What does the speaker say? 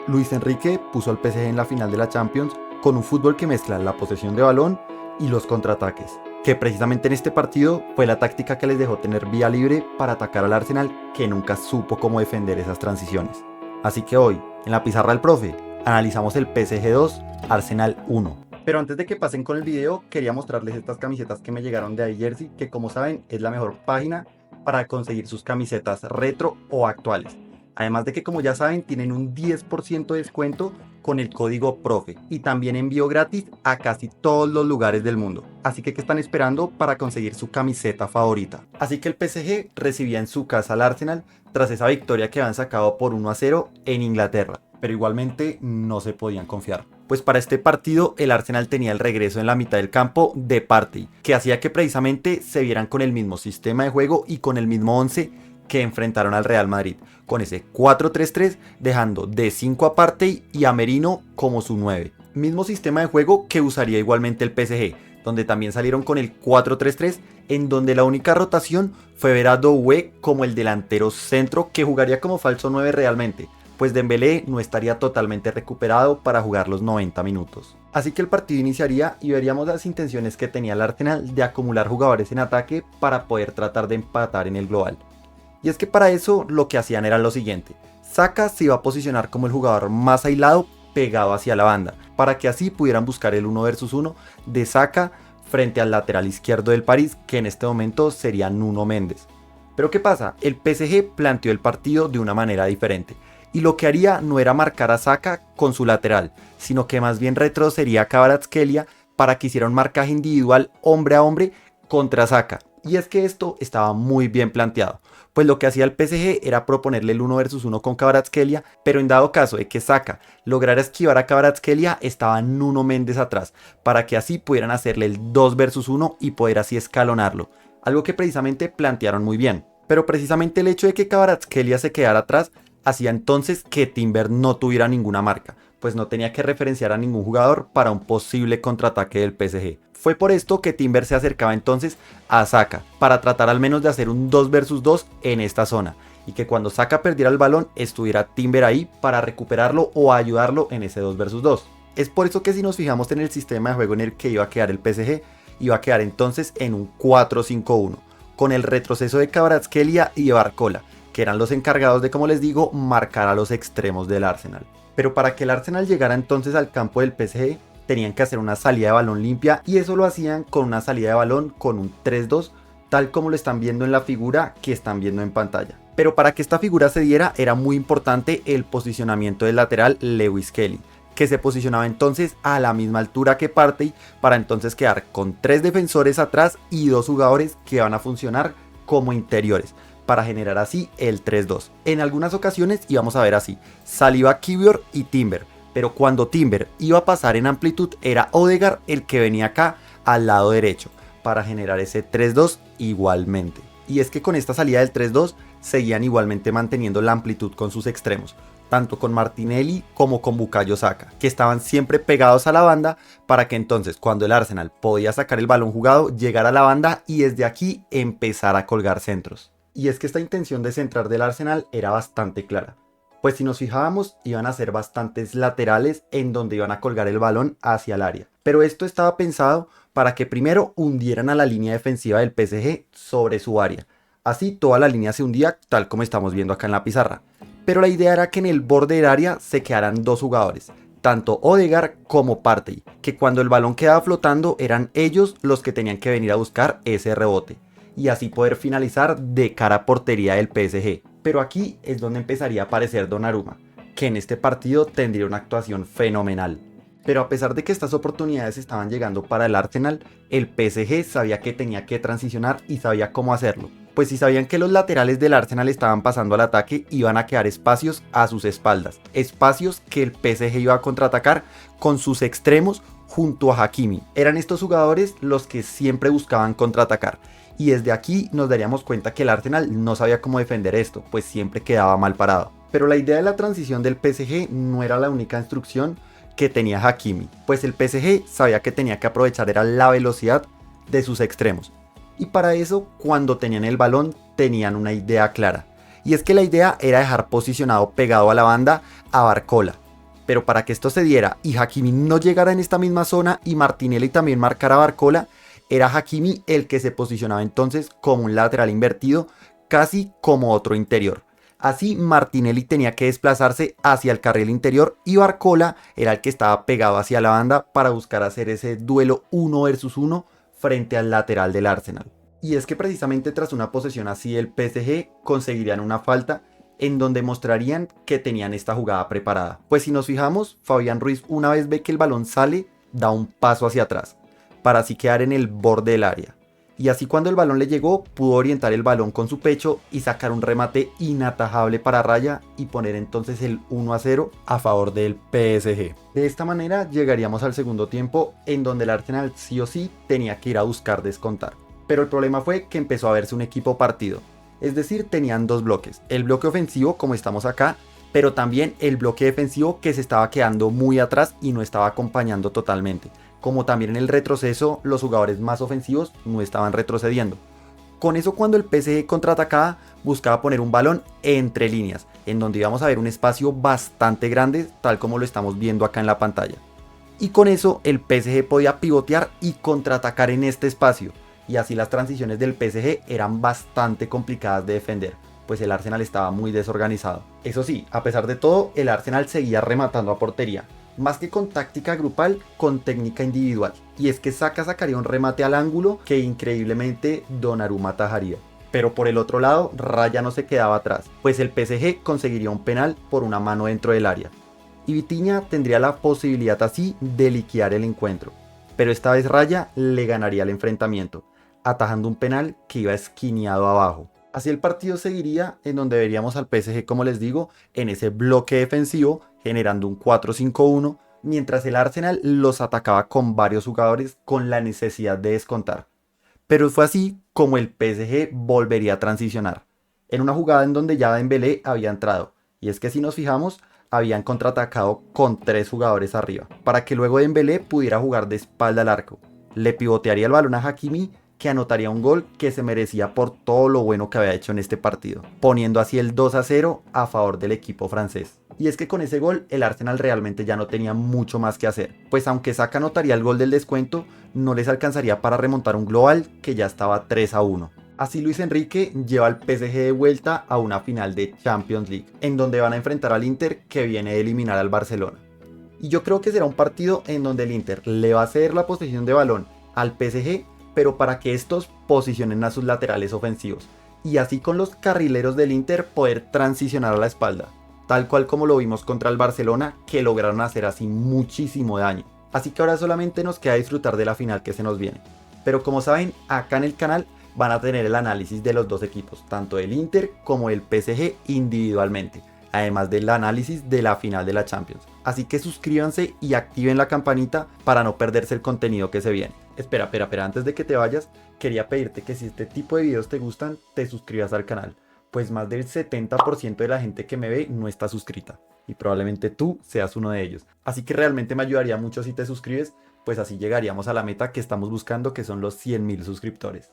Luis Enrique puso al PSG en la final de la Champions con un fútbol que mezcla la posesión de balón y los contraataques, que precisamente en este partido fue la táctica que les dejó tener vía libre para atacar al Arsenal, que nunca supo cómo defender esas transiciones. Así que hoy, en la pizarra del profe, analizamos el PSG 2, Arsenal 1. Pero antes de que pasen con el video, quería mostrarles estas camisetas que me llegaron de iJersey, que como saben es la mejor página para conseguir sus camisetas retro o actuales. Además de que, como ya saben, tienen un 10% de descuento con el código PROFE y también envío gratis a casi todos los lugares del mundo. Así que, ¿qué están esperando para conseguir su camiseta favorita? Así que el PSG recibía en su casa al Arsenal tras esa victoria que habían sacado por 1-0 en Inglaterra, pero igualmente no se podían confiar. Pues para este partido el Arsenal tenía el regreso en la mitad del campo de Partey, que hacía que precisamente se vieran con el mismo sistema de juego y con el mismo 11 que enfrentaron al Real Madrid, con ese 4-3-3, dejando de 5 a Partey y a Merino como su 9. Mismo sistema de juego que usaría igualmente el PSG, donde también salieron con el 4-3-3, en donde la única rotación fue ver a Doué como el delantero centro que jugaría como falso 9 realmente, pues Dembélé no estaría totalmente recuperado para jugar los 90 minutos. Así que el partido iniciaría y veríamos las intenciones que tenía el Arsenal de acumular jugadores en ataque para poder tratar de empatar en el global. Y es que para eso lo que hacían era lo siguiente: Saka se iba a posicionar como el jugador más aislado pegado hacia la banda, para que así pudieran buscar el 1 versus 1 de Saka frente al lateral izquierdo del París, que en este momento sería Nuno Méndez. Pero ¿qué pasa? El PSG planteó el partido de una manera diferente, y lo que haría no era marcar a Saka con su lateral, sino que más bien retrocedería a Kvaratskhelia para que hiciera un marcaje individual hombre a hombre contra Saka. Y es que esto estaba muy bien planteado, pues lo que hacía el PSG era proponerle el 1 versus 1 con Kvaratskhelia, pero en dado caso de que Saka lograra esquivar a Kvaratskhelia, estaba Nuno Méndez atrás, para que así pudieran hacerle el 2 versus 1 y poder así escalonarlo, algo que precisamente plantearon muy bien. Pero precisamente el hecho de que Kvaratskhelia se quedara atrás hacía entonces que Timber no tuviera ninguna marca, pues no tenía que referenciar a ningún jugador para un posible contraataque del PSG. Fue por esto que Timber se acercaba entonces a Saka, para tratar al menos de hacer un 2 versus 2 en esta zona, y que cuando Saka perdiera el balón estuviera Timber ahí para recuperarlo o ayudarlo en ese 2 versus 2. Es por eso que si nos fijamos en el sistema de juego en el que iba a quedar el PSG, iba a quedar entonces en un 4-5-1, con el retroceso de Kvaratskhelia y de Barcola, que eran los encargados de, como les digo, marcar a los extremos del Arsenal. Pero para que el Arsenal llegara entonces al campo del PSG, tenían que hacer una salida de balón limpia, y eso lo hacían con una salida de balón con un 3-2, tal como lo están viendo en la figura que están viendo en pantalla. Pero para que esta figura se diera era muy importante el posicionamiento del lateral Lewis Kelly, que se posicionaba entonces a la misma altura que Partey, para entonces quedar con 3 defensores atrás y 2 jugadores que van a funcionar como interiores, para generar así el 3-2. En algunas ocasiones íbamos a ver así: Saliba, Kiwior y Timber, pero cuando Timber iba a pasar en amplitud era Odegaard el que venía acá al lado derecho para generar ese 3-2 igualmente. Y es que con esta salida del 3-2 seguían igualmente manteniendo la amplitud con sus extremos, tanto con Martinelli como con Bukayo Saka, que estaban siempre pegados a la banda, para que entonces cuando el Arsenal podía sacar el balón jugado, llegara a la banda y desde aquí empezar a colgar centros. Y es que esta intención de centrar del Arsenal era bastante clara, pues si nos fijábamos iban a ser bastantes laterales en donde iban a colgar el balón hacia el área. Pero esto estaba pensado para que primero hundieran a la línea defensiva del PSG sobre su área. Así toda la línea se hundía tal como estamos viendo acá en la pizarra. Pero la idea era que en el borde del área se quedaran 2 jugadores, tanto Odegaard como Partey, que cuando el balón quedaba flotando eran ellos los que tenían que venir a buscar ese rebote, y así poder finalizar de cara a portería del PSG. Pero aquí es donde empezaría a aparecer Donnarumma, que en este partido tendría una actuación fenomenal. Pero a pesar de que estas oportunidades estaban llegando para el Arsenal, el PSG sabía que tenía que transicionar y sabía cómo hacerlo. Pues si sabían que los laterales del Arsenal estaban pasando al ataque, iban a quedar espacios a sus espaldas. Espacios que el PSG iba a contraatacar con sus extremos junto a Hakimi. Eran estos jugadores los que siempre buscaban contraatacar. Y desde aquí nos daríamos cuenta que el Arsenal no sabía cómo defender esto, pues siempre quedaba mal parado. Pero la idea de la transición del PSG no era la única instrucción que tenía Hakimi, pues el PSG sabía que tenía que aprovechar era la velocidad de sus extremos. Y para eso, cuando tenían el balón, tenían una idea clara. Y es que la idea era dejar posicionado pegado a la banda a Barcola, Pero para que esto se diera y Hakimi no llegara en esta misma zona y Martinelli también marcara a Barcola, era Hakimi el que se posicionaba entonces como un lateral invertido, casi como otro interior. Así Martinelli tenía que desplazarse hacia el carril interior y Barcola era el que estaba pegado hacia la banda para buscar hacer ese duelo 1 versus 1 frente al lateral del Arsenal. Y es que precisamente tras una posesión así el PSG conseguirían una falta en donde mostrarían que tenían esta jugada preparada. Pues si nos fijamos, Fabián Ruiz una vez ve que el balón sale, da un paso hacia atrás, para así quedar en el borde del área. Y así cuando el balón le llegó, pudo orientar el balón con su pecho y sacar un remate inatajable para raya y poner entonces el 1-0 a favor del PSG. De esta manera llegaríamos al segundo tiempo en donde el Arsenal sí o sí tenía que ir a buscar descontar. Pero el problema fue que empezó a verse un equipo partido. Es decir, tenían dos bloques, el bloque ofensivo como estamos acá, pero también el bloque defensivo que se estaba quedando muy atrás y no estaba acompañando totalmente. Como también en el retroceso, los jugadores más ofensivos no estaban retrocediendo. Con eso cuando el PSG contraatacaba, buscaba poner un balón entre líneas, en donde íbamos a ver un espacio bastante grande, tal como lo estamos viendo acá en la pantalla. Y con eso el PSG podía pivotear y contraatacar en este espacio. Y así las transiciones del PSG eran bastante complicadas de defender, pues el Arsenal estaba muy desorganizado. Eso sí, a pesar de todo, el Arsenal seguía rematando a portería, más que con táctica grupal, con técnica individual. Y es que Saka sacaría un remate al ángulo que increíblemente Donnarumma atajaría. Pero por el otro lado, Raya no se quedaba atrás, pues el PSG conseguiría un penal por una mano dentro del área. Y Vitinha tendría la posibilidad así de liquidar el encuentro. Pero esta vez Raya le ganaría el enfrentamiento, atajando un penal que iba esquineado abajo. Así el partido seguiría en donde veríamos al PSG, como les digo, en ese bloque defensivo, generando un 4-5-1, mientras el Arsenal los atacaba con varios jugadores con la necesidad de descontar. Pero fue así como el PSG volvería a transicionar, en una jugada en donde ya Dembélé había entrado, y es que si nos fijamos, habían contraatacado con 3 jugadores arriba, para que luego Dembélé pudiera jugar de espalda al arco. Le pivotearía el balón a Hakimi, que anotaría un gol que se merecía por todo lo bueno que había hecho en este partido, poniendo así el 2-0 a favor del equipo francés. Y es que con ese gol el Arsenal realmente ya no tenía mucho más que hacer, pues aunque Saka anotaría el gol del descuento, no les alcanzaría para remontar un global que ya estaba 3-1. Así Luis Enrique lleva al PSG de vuelta a una final de Champions League, en donde van a enfrentar al Inter que viene de eliminar al Barcelona. Y yo creo que será un partido en donde el Inter le va a ceder la posesión de balón al PSG, pero para que estos posicionen a sus laterales ofensivos, y así con los carrileros del Inter poder transicionar a la espalda, tal cual como lo vimos contra el Barcelona, que lograron hacer así muchísimo daño. Así que ahora solamente nos queda disfrutar de la final que se nos viene. Pero como saben, acá en el canal van a tener el análisis de los dos equipos, tanto del Inter como del PSG individualmente, además del análisis de la final de la Champions. Así que suscríbanse y activen la campanita para no perderse el contenido que se viene. Espera, antes de que te vayas, quería pedirte que si este tipo de videos te gustan, te suscribas al canal, pues más del 70% de la gente que me ve no está suscrita, y probablemente tú seas uno de ellos. Así que realmente me ayudaría mucho si te suscribes, pues así llegaríamos a la meta que estamos buscando, que son los 100.000 suscriptores.